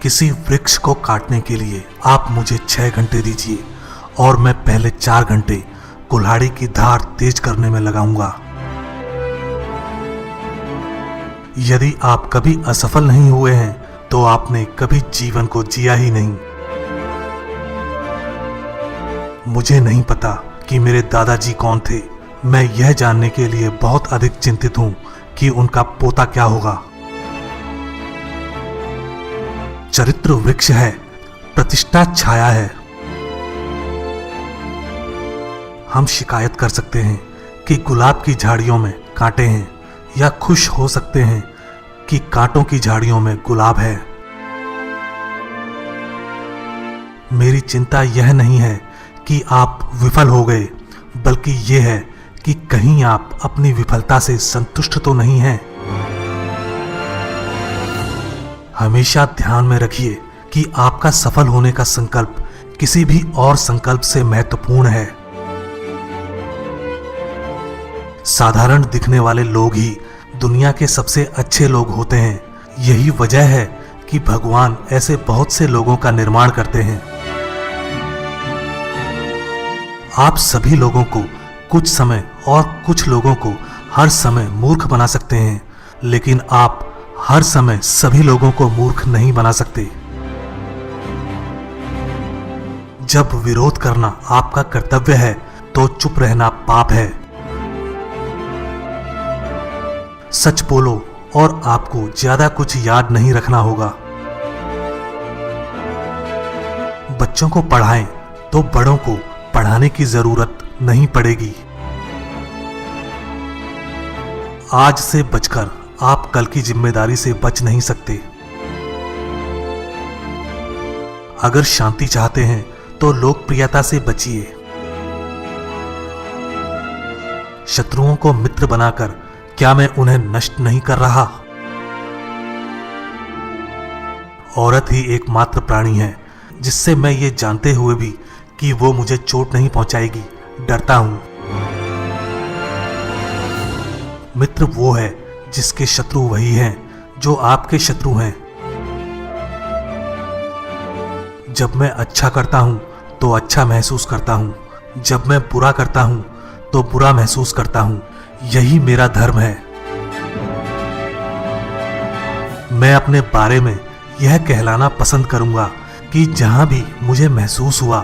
किसी वृक्ष को काटने के लिए आप मुझे 6 घंटे दीजिए और मैं पहले 4 घंटे कुल्हाड़ी की धार तेज करने में लगाऊंगा। यदि आप कभी असफल नहीं हुए हैं तो आपने कभी जीवन को जिया ही नहीं। मुझे नहीं पता कि मेरे दादाजी कौन थे। मैं यह जानने के लिए बहुत अधिक चिंतित हूं कि उनका पोता क्या होगा। चरित्र वृक्ष है, प्रतिष्ठा छाया है। हम शिकायत कर सकते हैं कि गुलाब की झाड़ियों में कांटे हैं, या खुश हो सकते हैं कि कांटों की झाड़ियों में गुलाब है। मेरी चिंता यह नहीं है कि आप विफल हो गए, बल्कि यह है कि कहीं आप अपनी विफलता से संतुष्ट तो नहीं हैं। हमेशा ध्यान में रखिए कि आपका सफल होने का संकल्प किसी भी और संकल्प से महत्वपूर्ण है। साधारण दिखने वाले लोग ही दुनिया के सबसे अच्छे लोग होते हैं। यही वजह है कि भगवान ऐसे बहुत से लोगों का निर्माण करते हैं। आप सभी लोगों को कुछ समय और कुछ लोगों को हर समय मूर्ख बना सकते हैं, लेकिन आप हर समय सभी लोगों को मूर्ख नहीं बना सकते। जब विरोध करना आपका कर्तव्य है तो चुप रहना पाप है। सच बोलो और आपको ज्यादा कुछ याद नहीं रखना होगा। बच्चों को पढ़ाएं तो बड़ों को पढ़ाने की जरूरत नहीं पड़ेगी। आज से बचकर आप कल की जिम्मेदारी से बच नहीं सकते। अगर शांति चाहते हैं तो लोकप्रियता से बचिए। शत्रुओं को मित्र बनाकर क्या मैं उन्हें नष्ट नहीं कर रहा? औरत ही एकमात्र प्राणी है जिससे मैं ये जानते हुए भी कि वो मुझे चोट नहीं पहुंचाएगी डरता हूं। मित्र वो है जिसके शत्रु वही हैं जो आपके शत्रु हैं। जब मैं अच्छा करता हूं तो अच्छा महसूस करता हूं, जब मैं बुरा करता हूं तो बुरा महसूस करता हूं। यही मेरा धर्म है। मैं अपने बारे में यह कहलाना पसंद करूंगा कि जहां भी मुझे महसूस हुआ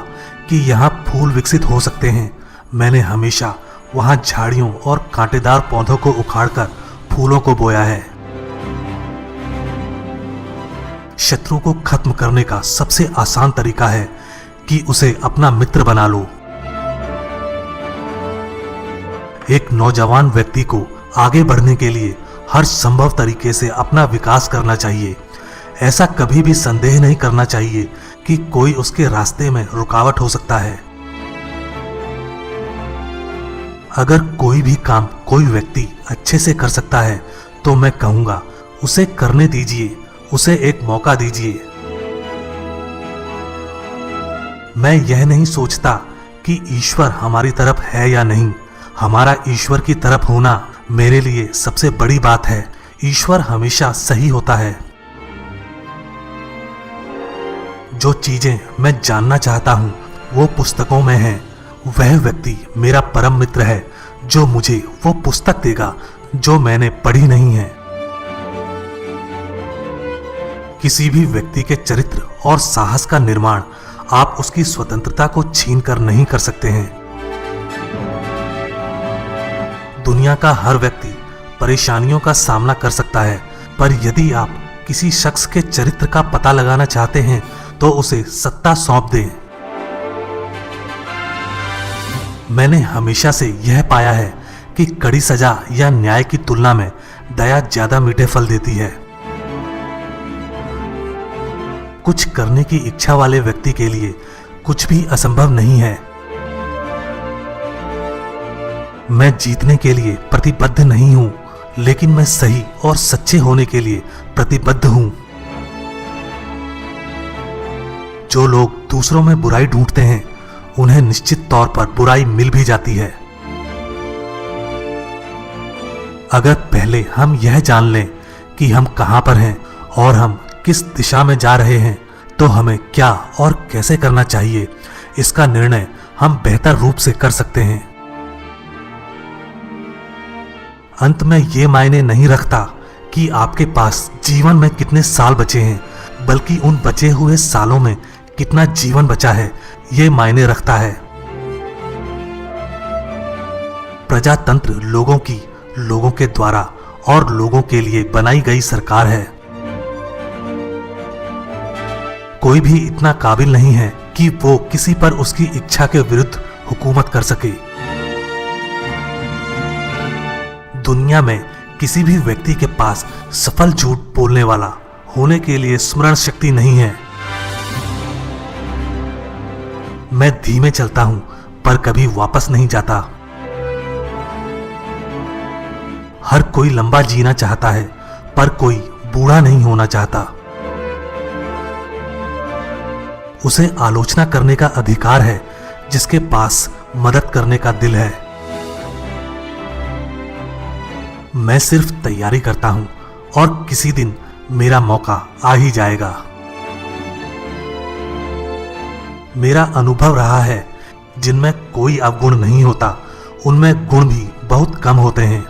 कि यहां फूल विकसित हो सकते हैं, मैंने हमेशा वहां झाड़ियों और कांटेदार पौधों को उखाड़कर फूलों को बोया है। शत्रु को खत्म करने का सबसे आसान तरीका है कि उसे अपना मित्र बना लो। एक नौजवान व्यक्ति को आगे बढ़ने के लिए हर संभव तरीके से अपना विकास करना चाहिए। ऐसा कभी भी संदेह नहीं करना चाहिए कि कोई उसके रास्ते में रुकावट हो सकता है। अगर कोई भी काम कोई व्यक्ति अच्छे से कर सकता है तो मैं कहूंगा उसे करने दीजिए, उसे एक मौका दीजिए। मैं यह नहीं सोचता कि ईश्वर हमारी तरफ है या नहीं। हमारा ईश्वर की तरफ होना मेरे लिए सबसे बड़ी बात है। ईश्वर हमेशा सही होता है। जो चीजें मैं जानना चाहता हूं वो पुस्तकों में है। वह व्यक्ति मेरा परम मित्र है जो मुझे वो पुस्तक देगा जो मैंने पढ़ी नहीं है। किसी भी व्यक्ति के चरित्र और साहस का निर्माण आप उसकी स्वतंत्रता को छीनकर नहीं कर सकते हैं। दुनिया का हर व्यक्ति परेशानियों का सामना कर सकता है, पर यदि आप किसी शख्स के चरित्र का पता लगाना चाहते हैं तो उसे सत्ता सौंप दें। मैंने हमेशा से यह पाया है कि कड़ी सजा या न्याय की तुलना में दया ज्यादा मीठे फल देती है। कुछ करने की इच्छा वाले व्यक्ति के लिए कुछ भी असंभव नहीं है। मैं जीतने के लिए प्रतिबद्ध नहीं हूं, लेकिन मैं सही और सच्चे होने के लिए प्रतिबद्ध हूं। जो लोग दूसरों में बुराई ढूंढते हैं उन्हें निश्चित तौर पर बुराई मिल भी जाती है। अगर पहले हम यह जान लें कि हम कहां पर हैं और हम किस दिशा में जा रहे हैं, तो हमें क्या और कैसे करना चाहिए, इसका निर्णय हम बेहतर रूप से कर सकते हैं। अंत में ये मायने नहीं रखता कि आपके पास जीवन में कितने साल बचे हैं, बल्कि उन बचे हुए सालों में कितना जीवन बचा है, ये मायने रखता है। प्रजातंत्र लोगों के द्वारा और लोगों के लिए बनाई गई सरकार है। कोई भी इतना काबिल नहीं है कि वो किसी पर उसकी इच्छा के विरुद्ध हुकूमत कर सके। दुनिया में किसी भी व्यक्ति के पास सफल झूठ बोलने वाला होने के लिए स्मरण शक्ति नहीं है। मैं धीमे चलता हूं पर कभी वापस नहीं जाता। हर कोई लंबा जीना चाहता है पर कोई बूढ़ा नहीं होना चाहता। उसे आलोचना करने का अधिकार है जिसके पास मदद करने का दिल है। मैं सिर्फ तैयारी करता हूं और किसी दिन मेरा मौका आ ही जाएगा। मेरा अनुभव रहा है जिनमें कोई अवगुण नहीं होता, उनमें गुण भी बहुत कम होते हैं।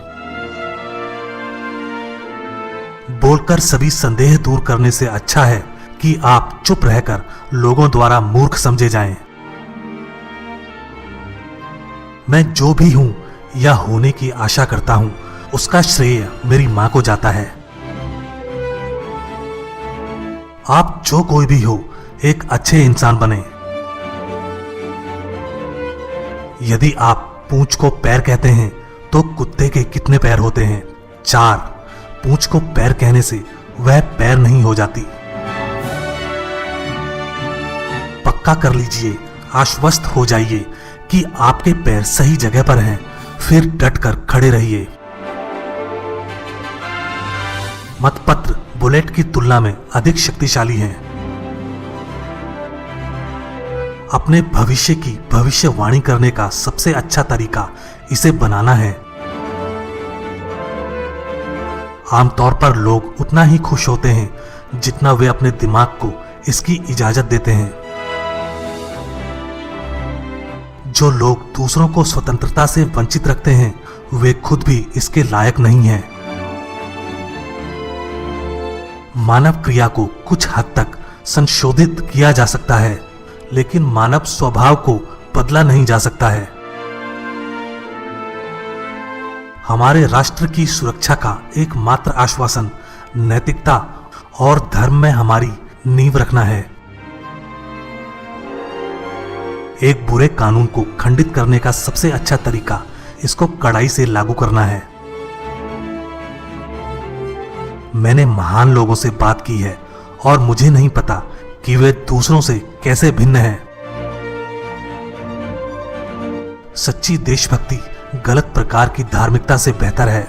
बोलकर सभी संदेह दूर करने से अच्छा है कि आप चुप रहकर लोगों द्वारा मूर्ख समझे जाएं। मैं जो भी हूं या होने की आशा करता हूं, उसका श्रेय मेरी मां को जाता है। आप जो कोई भी हो, एक अच्छे इंसान बने। यदि आप पूंछ को पैर कहते हैं तो कुत्ते के कितने पैर होते हैं? 4। पूंछ को पैर कहने से वह पैर नहीं हो जाती। पक्का कर लीजिए, आश्वस्त हो जाइए कि आपके पैर सही जगह पर हैं, फिर डटकर खड़े रहिए। मतपत्र बुलेट की तुलना में अधिक शक्तिशाली हैं। अपने भविष्य की भविष्यवाणी करने का सबसे अच्छा तरीका इसे बनाना है। आमतौर पर लोग उतना ही खुश होते हैं जितना वे अपने दिमाग को इसकी इजाजत देते हैं। जो लोग दूसरों को स्वतंत्रता से वंचित रखते हैं, वे खुद भी इसके लायक नहीं हैं। मानव क्रिया को कुछ हद तक संशोधित किया जा सकता है, लेकिन मानव स्वभाव को बदला नहीं जा सकता है। हमारे राष्ट्र की सुरक्षा का एकमात्र आश्वासन नैतिकता और धर्म में हमारी नींव रखना है। एक बुरे कानून को खंडित करने का सबसे अच्छा तरीका इसको कड़ाई से लागू करना है। मैंने महान लोगों से बात की है और मुझे नहीं पता कि वे दूसरों से कैसे भिन्न हैं। सच्ची देशभक्ति गलत प्रकार की धार्मिकता से बेहतर है।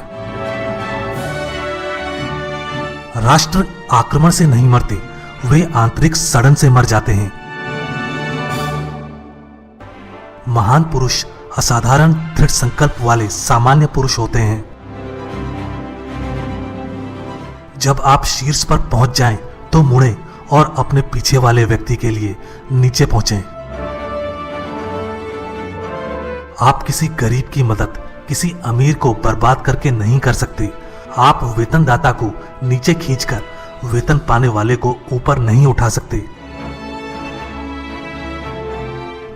राष्ट्र आक्रमण से नहीं मरते, वे आंतरिक सड़न से मर जाते हैं। महान पुरुष असाधारण दृढ़ संकल्प वाले सामान्य पुरुष होते हैं। जब आप शीर्ष पर पहुंच जाएं, तो मुड़ें और अपने पीछे वाले व्यक्ति के लिए नीचे पहुंचें। आप किसी गरीब की मदद किसी अमीर को बर्बाद करके नहीं कर सकते। आप वेतनदाता को नीचे खींचकर वेतन पाने वाले को ऊपर नहीं उठा सकते।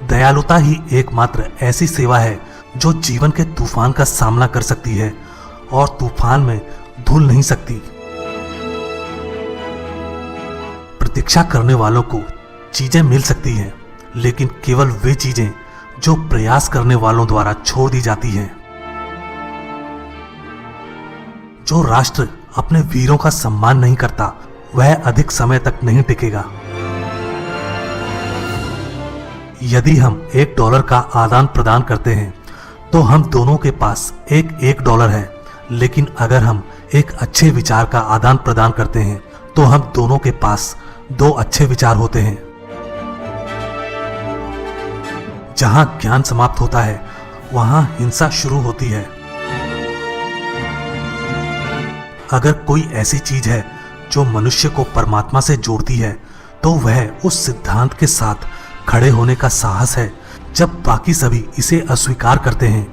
दयालुता ही एकमात्र ऐसी सेवा है जो जीवन के तूफान का सामना कर सकती है और तूफान में धुल नहीं सकती। प्रतीक्षा करने वालों को चीजें मिल सकती हैं, लेकिन केवल वे चीजें जो प्रयास करने वालों द्वारा छोड़ दी जाती हैं। जो राष्ट्र अपने वीरों का सम्मान नहीं करता, वह अधिक समय तक नहीं टिकेगा। यदि हम $1 का आदान प्रदान करते हैं, तो हम दोनों के पास एक $1 है, लेकिन अगर हम एक अच्छे विचार का आदान प्रदान करते हैं, तो हम दोनों के पास 2 अच्छे विचार होते हैं। जहां ज्ञान समाप्त होता है, वहां हिंसा शुरू होती है। अगर कोई ऐसी चीज है जो मनुष्य को परमात्मा से जोड़ती है, तो वह उस सिद्धांत के साथ खड़े होने का साहस है जब बाकी सभी इसे अस्वीकार करते हैं।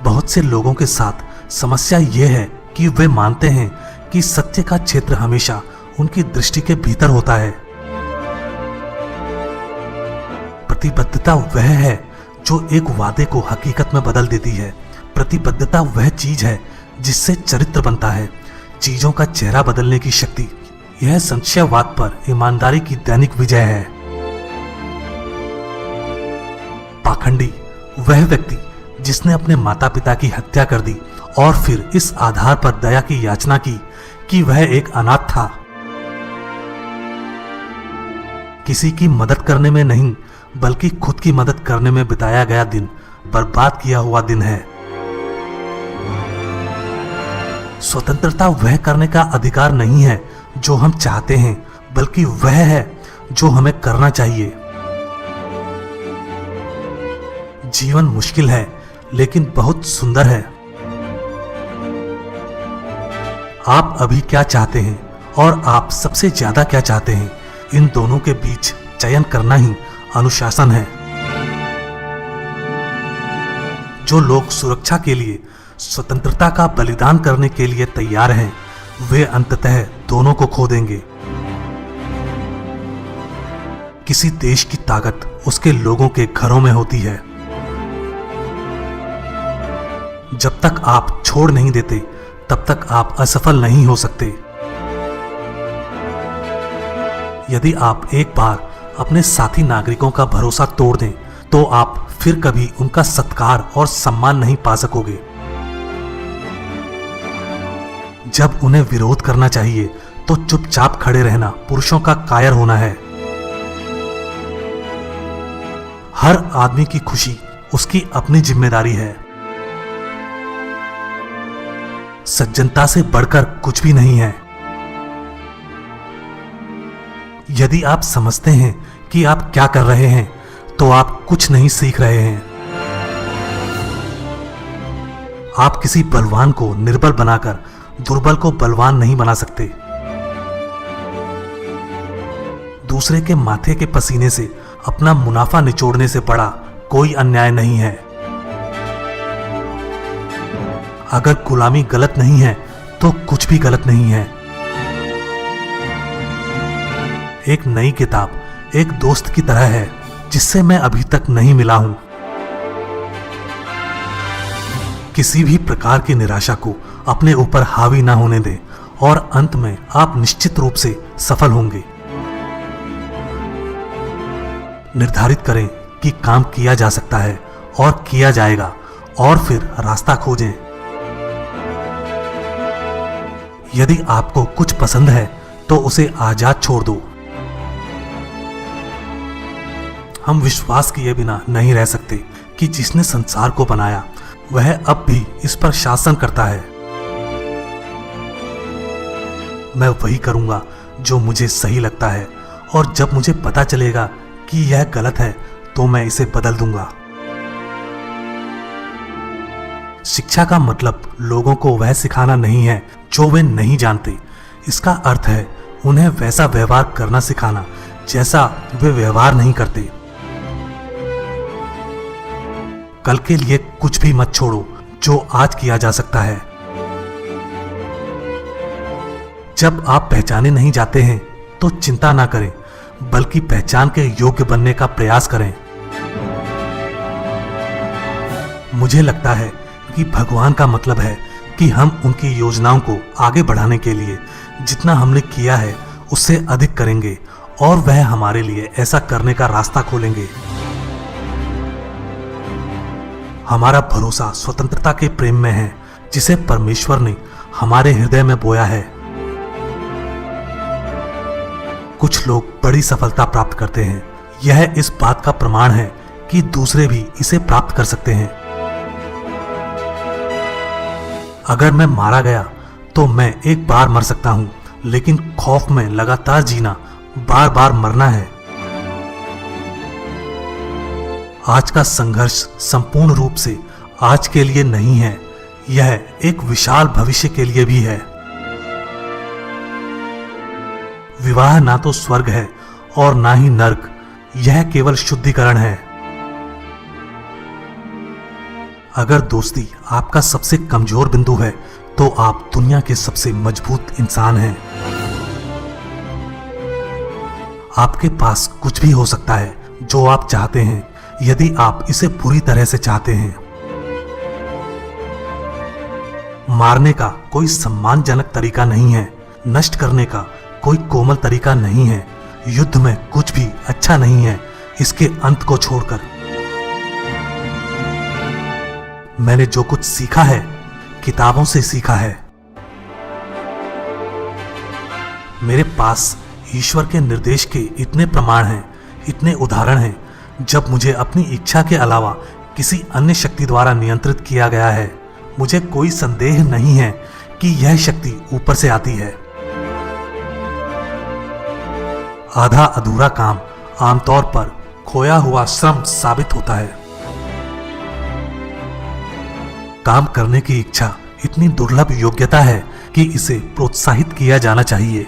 बहुत से लोगों के साथ समस्या यह है कि वे मानते हैं कि सत्य का क्षेत्र हमेशा उनकी दृष्टि के भीतर होता है। प्रतिबद्धता वह है जो एक वादे को हकीकत में बदल देती है। प्रतिबद्धता वह चीज है जिससे चरित्र बनता है, चीजों का चेहरा बदलने की शक्ति। यह संशयवाद पर ईमानदारी की दैनिक विजय है। पाखंडी वह व्यक्ति जिसने अपने माता पिता की हत्या कर दी और फिर इस आधार पर दया की याचना की कि वह एक अनाथ था। किसी की मदद करने में नहीं बल्कि खुद की मदद करने में बिताया गया दिन बर्बाद किया हुआ दिन है। स्वतंत्रता वह करने का अधिकार नहीं है जो हम चाहते हैं, बल्कि वह है जो हमें करना चाहिए। जीवन मुश्किल है लेकिन बहुत सुंदर है। आप अभी क्या चाहते हैं और आप सबसे ज्यादा क्या चाहते हैं, इन दोनों के बीच चयन करना ही अनुशासन है। जो लोग सुरक्षा के लिए स्वतंत्रता का बलिदान करने के लिए तैयार हैं, वे अंततः दोनों को खो देंगे। किसी देश की ताकत उसके लोगों के घरों में होती है। जब तक आप छोड़ नहीं देते तब तक आप असफल नहीं हो सकते। यदि आप एक बार अपने साथी नागरिकों का भरोसा तोड़ दें तो आप फिर कभी उनका सत्कार और सम्मान नहीं पा सकोगे। जब उन्हें विरोध करना चाहिए तो चुपचाप खड़े रहना पुरुषों का कायर होना है। हर आदमी की खुशी उसकी अपनी जिम्मेदारी है। सज्जनता से बढ़कर कुछ भी नहीं है। यदि आप समझते हैं कि आप क्या कर रहे हैं तो आप कुछ नहीं सीख रहे हैं। आप किसी बलवान को निर्बल बनाकर दुर्बल को बलवान नहीं बना सकते। दूसरे के माथे के पसीने से अपना मुनाफा निचोड़ने से बड़ा कोई अन्याय नहीं है। अगर गुलामी गलत नहीं है तो कुछ भी गलत नहीं है। एक नई किताब एक दोस्त की तरह है जिससे मैं अभी तक नहीं मिला हूं। किसी भी प्रकार की निराशा को अपने ऊपर हावी ना होने दें और अंत में आप निश्चित रूप से सफल होंगे। निर्धारित करें कि काम किया जा सकता है और किया जाएगा और फिर रास्ता खोजें। यदि आपको कुछ पसंद है तो उसे आजाद छोड़ दो। हम विश्वास किए बिना नहीं रह सकते कि जिसने संसार को बनाया वह अब भी इस पर शासन करता है। मैं वही करूंगा जो मुझे सही लगता है और जब मुझे पता चलेगा कि यह गलत है तो मैं इसे बदल दूंगा। शिक्षा का मतलब लोगों को वह सिखाना नहीं है जो वे नहीं जानते। इसका अर्थ है उन्हें वैसा व्यवहार करना सिखाना जैसा वे व्यवहार नहीं करते। कल के लिए कुछ भी मत छोड़ो जो आज किया जा सकता है। जब आप पहचाने नहीं जाते हैं तो चिंता ना करें, बल्कि पहचान के योग्य बनने का प्रयास करें। मुझे लगता है कि भगवान का मतलब है कि हम उनकी योजनाओं को आगे बढ़ाने के लिए जितना हमने किया है उससे अधिक करेंगे और वह हमारे लिए ऐसा करने का रास्ता खोलेंगे। हमारा भरोसा स्वतंत्रता के प्रेम में है जिसे परमेश्वर ने हमारे हृदय में बोया है। कुछ लोग बड़ी सफलता प्राप्त करते हैं। यह इस बात का प्रमाण है कि दूसरे भी इसे प्राप्त कर सकते हैं। अगर मैं मारा गया तो मैं एक बार मर सकता हूं, लेकिन खौफ में लगातार जीना बार बार मरना है। आज का संघर्ष संपूर्ण रूप से आज के लिए नहीं है, यह एक विशाल भविष्य के लिए भी है। विवाह ना तो स्वर्ग है और ना ही नर्क, यह केवल शुद्धिकरण है। अगर दोस्ती आपका सबसे कमजोर बिंदु है तो आप दुनिया के सबसे मजबूत इंसान हैं। आपके पास कुछ भी हो सकता है जो आप चाहते हैं, यदि आप इसे पूरी तरह से चाहते हैं। मारने का कोई सम्मानजनक तरीका नहीं है, नष्ट करने का कोई कोमल तरीका नहीं है, युद्ध में कुछ भी अच्छा नहीं है इसके अंत को छोड़कर। मैंने जो कुछ सीखा है किताबों से सीखा है। मेरे पास ईश्वर के निर्देश के इतने प्रमाण हैं, इतने उदाहरण हैं, जब मुझे अपनी इच्छा के अलावा किसी अन्य शक्ति द्वारा नियंत्रित किया गया है। मुझे कोई संदेह नहीं है कि यह शक्ति ऊपर से आती है। आधा अधूरा काम आमतौर पर खोया हुआ श्रम साबित होता है। काम करने की इच्छा इतनी दुर्लभ योग्यता है कि इसे प्रोत्साहित किया जाना चाहिए।